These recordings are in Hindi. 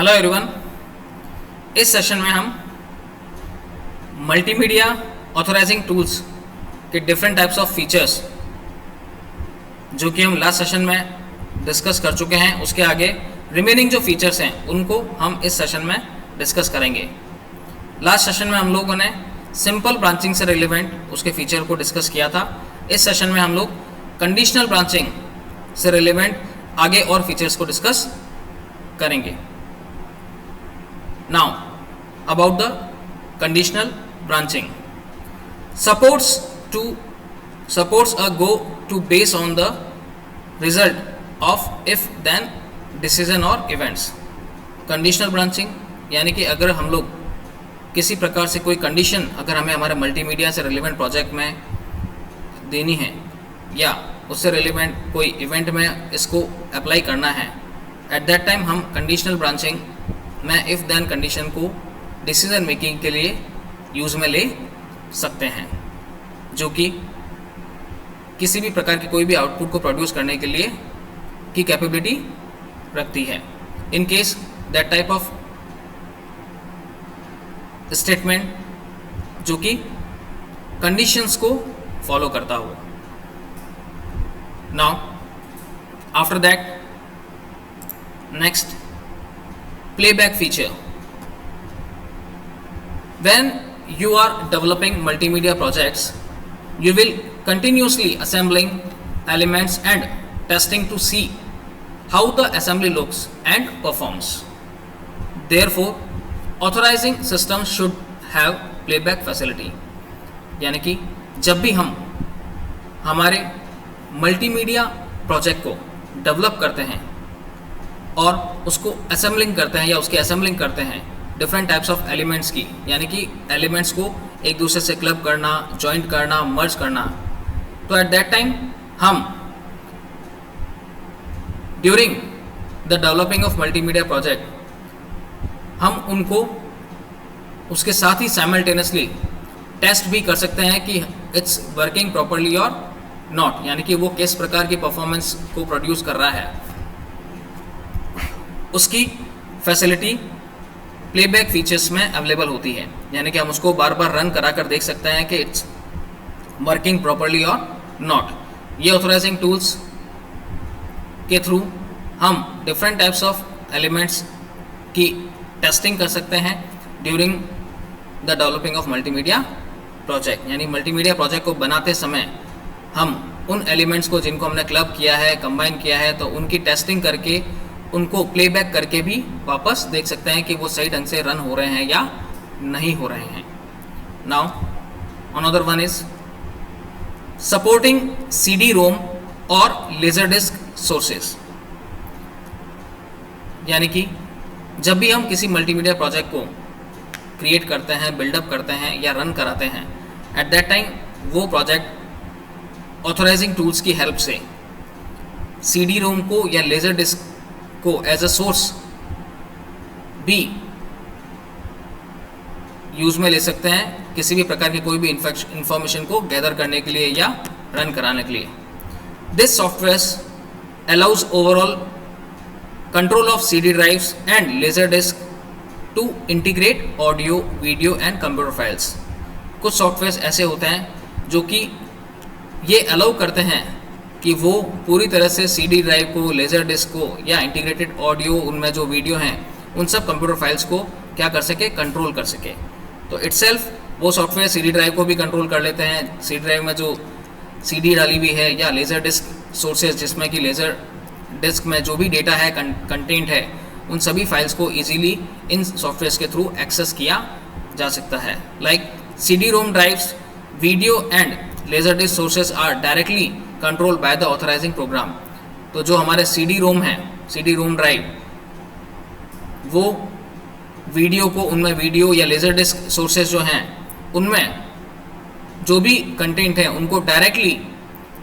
Hello everyone. इस सेशन में हम मल्टीमीडिया ऑथराइजिंग टूल्स के डिफरेंट टाइप्स ऑफ फीचर्स जो कि हम लास्ट सेशन में डिस्कस कर चुके हैं, उसके आगे रिमेनिंग जो फीचर्स हैं उनको हम इस सेशन में डिस्कस करेंगे। लास्ट सेशन में हम लोगों ने सिंपल ब्रांचिंग से रिलेवेंट उसके फीचर को डिस्कस किया था। इस सेशन में हम लोग कंडीशनल ब्रांचिंग से रिलेवेंट आगे और फीचर्स को डिस्कस करेंगे। Now about the conditional branching supports a go to based on the result of if then decision or events। conditional branching यानी कि अगर हम लोग किसी प्रकार से कोई कंडीशन अगर हमें हमारे मल्टीमीडिया से रिलेवेंट प्रोजेक्ट में देनी है या उससे रिलेवेंट कोई इवेंट में इसको अप्लाई करना है, एट दैट टाइम हम कंडीशनल ब्रांचिंग में इफ़ देन कंडीशन को डिसीजन मेकिंग के लिए यूज़ में ले सकते हैं, जो कि किसी भी प्रकार की कोई भी आउटपुट को प्रोड्यूस करने के लिए की कैपेबिलिटी रखती है, in case that type of statement जो कि कंडीशंस को फॉलो करता हो। Now after that next playback feature। When you are developing multimedia projects, you will continuously assembling elements and testing to see how the assembly looks and performs। Therefore, authorizing systems should have playback facility। यानी कि जब भी हम हमारे मल्टीमीडिया प्रोजेक्ट को डेवलप करते हैं और उसको असेंबलिंग करते हैं या उसकी असेंबलिंग करते हैं डिफरेंट टाइप्स ऑफ एलिमेंट्स की, यानी कि एलिमेंट्स को एक दूसरे से क्लब करना, जॉइंट करना, मर्ज करना, तो एट दैट टाइम हम during the developing of multimedia project हम उनको उसके साथ ही साइमल्टेनियसली टेस्ट भी कर सकते हैं कि इट्स वर्किंग प्रॉपरली और नॉट, यानी कि वो किस प्रकार की परफॉर्मेंस को प्रोड्यूस कर रहा है, उसकी फैसिलिटी प्लेबैक फीचर्स में अवेलेबल होती है। यानी कि हम उसको बार बार रन करा कर देख सकते हैं कि इट्स वर्किंग प्रॉपरली और नॉट। ये ऑथराइजिंग टूल्स के थ्रू हम डिफरेंट टाइप्स ऑफ एलिमेंट्स की टेस्टिंग कर सकते हैं during the developing of multimedia project. यानी मल्टीमीडिया प्रोजेक्ट को बनाते समय हम उन एलिमेंट्स को जिनको हमने क्लब किया है, कंबाइन किया है, तो उनकी टेस्टिंग करके उनको प्लेबैक करके भी वापस देख सकते हैं कि वो सही ढंग से रन हो रहे हैं या नहीं हो रहे हैं। Now another one is supporting CD रोम और लेजर डिस्क सोर्सेस। यानी कि जब भी हम किसी मल्टीमीडिया प्रोजेक्ट को क्रिएट करते हैं, बिल्डअप करते हैं या रन कराते हैं, एट दैट टाइम वो प्रोजेक्ट ऑथराइजिंग टूल्स की हेल्प से CD रोम को या लेजर डिस्क को एज अ सोर्स भी यूज में ले सकते हैं किसी भी प्रकार की कोई भी इंफॉर्मेशन को गैदर करने के लिए या रन कराने के लिए। This software allows overall control of CD drives and laser disc to integrate audio, video and computer files. कुछ सॉफ्टवेयर ऐसे होते हैं जो कि ये अलाउ करते हैं कि वो पूरी तरह से CD ड्राइव को, लेज़र डिस्क को या इंटीग्रेटेड ऑडियो, उनमें जो वीडियो हैं, उन सब कंप्यूटर फाइल्स को क्या कर सके, कंट्रोल कर सके। तो इटसेल्फ वो सॉफ्टवेयर CD ड्राइव को भी कंट्रोल कर लेते हैं। CD ड्राइव में जो CD डाली हुई है या लेज़र डिस्क सोर्सेज जिसमें कि लेज़र डिस्क में जो भी डेटा है, कंटेंट है, उन सभी फाइल्स को ईजीली इन सॉफ्टवेयर के थ्रू एक्सेस किया जा सकता है। Like CD ROM drives, video and laser disc sources are directly control by the authorising program. तो जो हमारे CD रोम है, CD रोम ड्राइव, वो वीडियो को, उनमें वीडियो या लेज़र डिस्क सोर्सेज जो हैं उनमें जो भी कंटेंट है उनको डायरेक्टली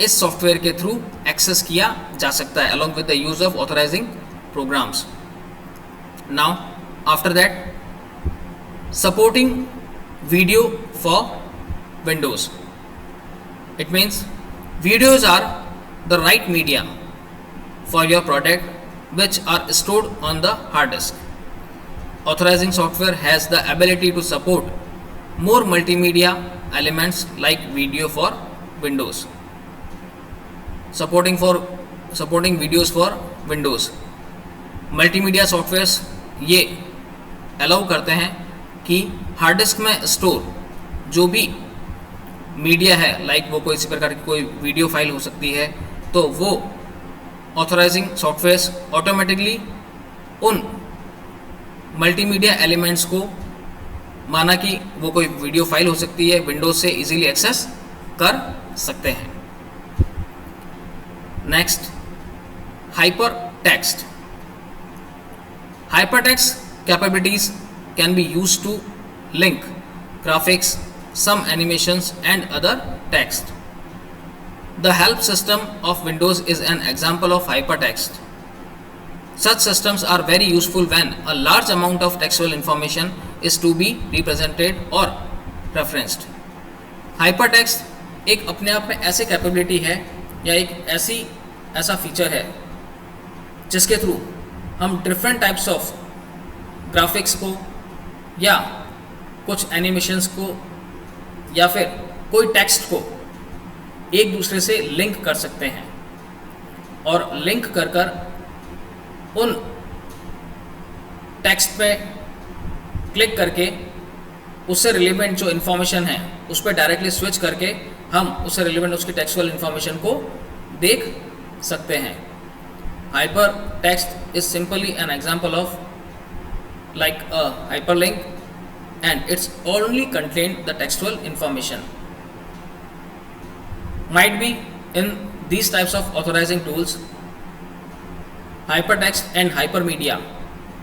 इस सॉफ्टवेयर के थ्रू एक्सेस किया जा सकता है along with the use of authorising programs. Now after that supporting video for Windows. It means videos are the right media for your product which are stored on the hard disk। authorizing software has the ability to support more multimedia elements like video for Windows, supporting videos for Windows. Multimedia softwares ये अलाउ करते हैं कि हार्ड डिस्क में स्टोर जो भी मीडिया है, लाइक वो कोई इसी प्रकार की कोई वीडियो फाइल हो सकती है, तो वो ऑथराइजिंग सॉफ्टवेयर्स ऑटोमेटिकली उन मल्टीमीडिया एलिमेंट्स को, माना कि वो कोई वीडियो फाइल हो सकती है, विंडोज से इजीली एक्सेस कर सकते हैं. Next, hyper text. Hypertext capabilities can be used to link graphics, some animations and other text. The help system of Windows is an example of hypertext. Such systems are very useful when a large amount of textual information is to be represented or referenced. Hypertext एक अपने आप में ऐसे कैपेबिलिटी है या एक ऐसा फीचर है जिसके थ्रू हम डिफरेंट टाइप्स ऑफ ग्राफिक्स को या कुछ एनिमेशंस को या फिर कोई टेक्स्ट को एक दूसरे से लिंक कर सकते हैं, और लिंक कर कर उन टेक्स्ट पे क्लिक करके उससे रिलेवेंट जो इन्फॉर्मेशन है उस पर डायरेक्टली स्विच करके हम उससे रिलेवेंट उसकी टेक्सुअल इन्फॉर्मेशन को देख सकते हैं. Hypertext is simply an example of like a hyperlink, and it's only contain the textual information. Might be in these types of authorizing tools, hypertext and hypermedia,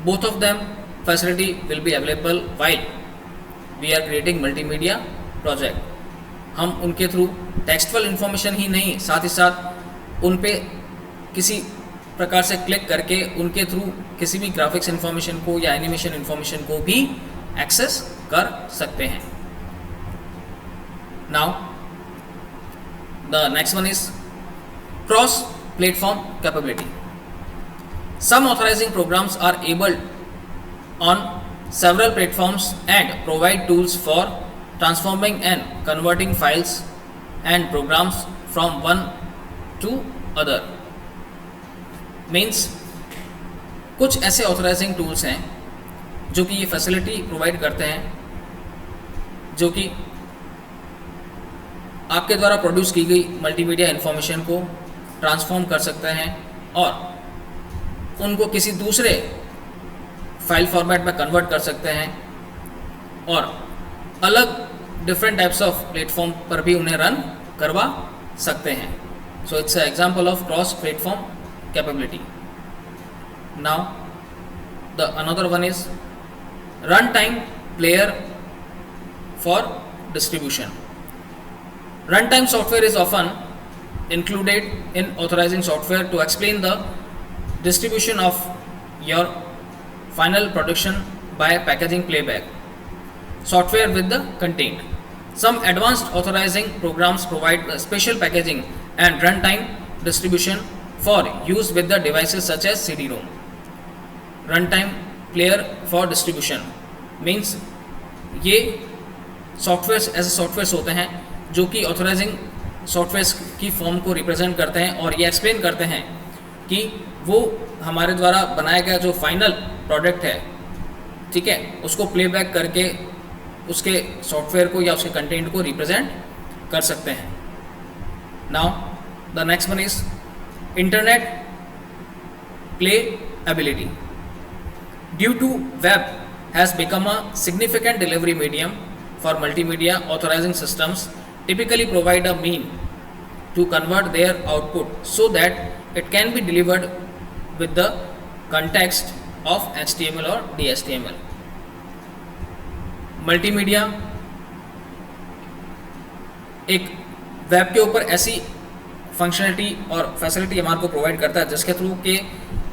both of them facility will be available while we are creating multimedia project. हम उनके थ्रू टेक्सुअल इन्फॉर्मेशन ही नहीं, साथ ही साथ उन पे किसी प्रकार से क्लिक करके उनके थ्रू किसी भी ग्राफिक्स इन्फॉर्मेशन को या एनिमेशन इन्फॉर्मेशन को भी एक्सेस कर सकते हैं. Now the next one is cross platform capability. Some authorising programs are able on several platforms and provide tools for transforming and converting files and programs from one to other. Means कुछ ऐसे ऑथराइजिंग टूल्स हैं जो कि ये फैसिलिटी प्रोवाइड करते हैं, जो कि आपके द्वारा प्रोड्यूस की गई मल्टीमीडिया इन्फॉर्मेशन को ट्रांसफॉर्म कर सकते हैं और उनको किसी दूसरे फाइल फॉर्मेट में कन्वर्ट कर सकते हैं और अलग डिफरेंट टाइप्स ऑफ प्लेटफॉर्म पर भी उन्हें रन करवा सकते हैं. So it's a example of cross platform capability. Now the another one is runtime player for distribution. Runtime software is often included in authorizing software to explain the distribution of your final production by packaging playback software with the content. Some advanced authorizing programs provide special packaging and runtime distribution for use with the devices such as CD-ROM. Runtime player for distribution means ये सॉफ्टवेयर्स ऐसे सॉफ्टवेयर्स होते हैं जो कि ऑथराइजिंग सॉफ्टवेयर्स की फॉर्म को रिप्रेजेंट करते हैं और ये एक्सप्लेन करते हैं कि वो हमारे द्वारा बनाया गया जो फाइनल प्रोडक्ट है, ठीक है, उसको प्लेबैक करके उसके सॉफ्टवेयर को या उसके कंटेंट को रिप्रेजेंट कर सकते हैं. Now the next one is Internet playability. Due to web has become a significant delivery medium for multimedia, authorizing systems typically provide a mean to convert their output so that it can be delivered with the context of HTML or DHTML. Multimedia एक वेब के ऊपर ऐसी फंक्शनलिटी और फैसिलिटी हमारे को प्रोवाइड करता है जिसके थ्रू के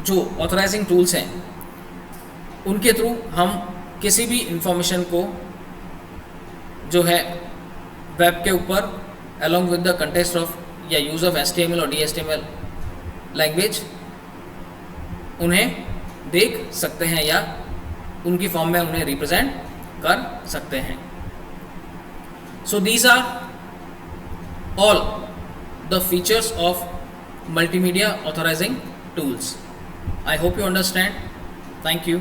जो ऑथराइजिंग टूल्स हैं उनके थ्रू हम किसी भी इंफॉर्मेशन को जो है वेब के ऊपर along with the context of या यूज़ ऑफ HTML और DHTML लैंग्वेज उन्हें देख सकते हैं या उनकी फॉर्म में उन्हें रिप्रेजेंट कर सकते हैं. So these are all the features of multimedia authorising tools. I hope you understand. Thank you.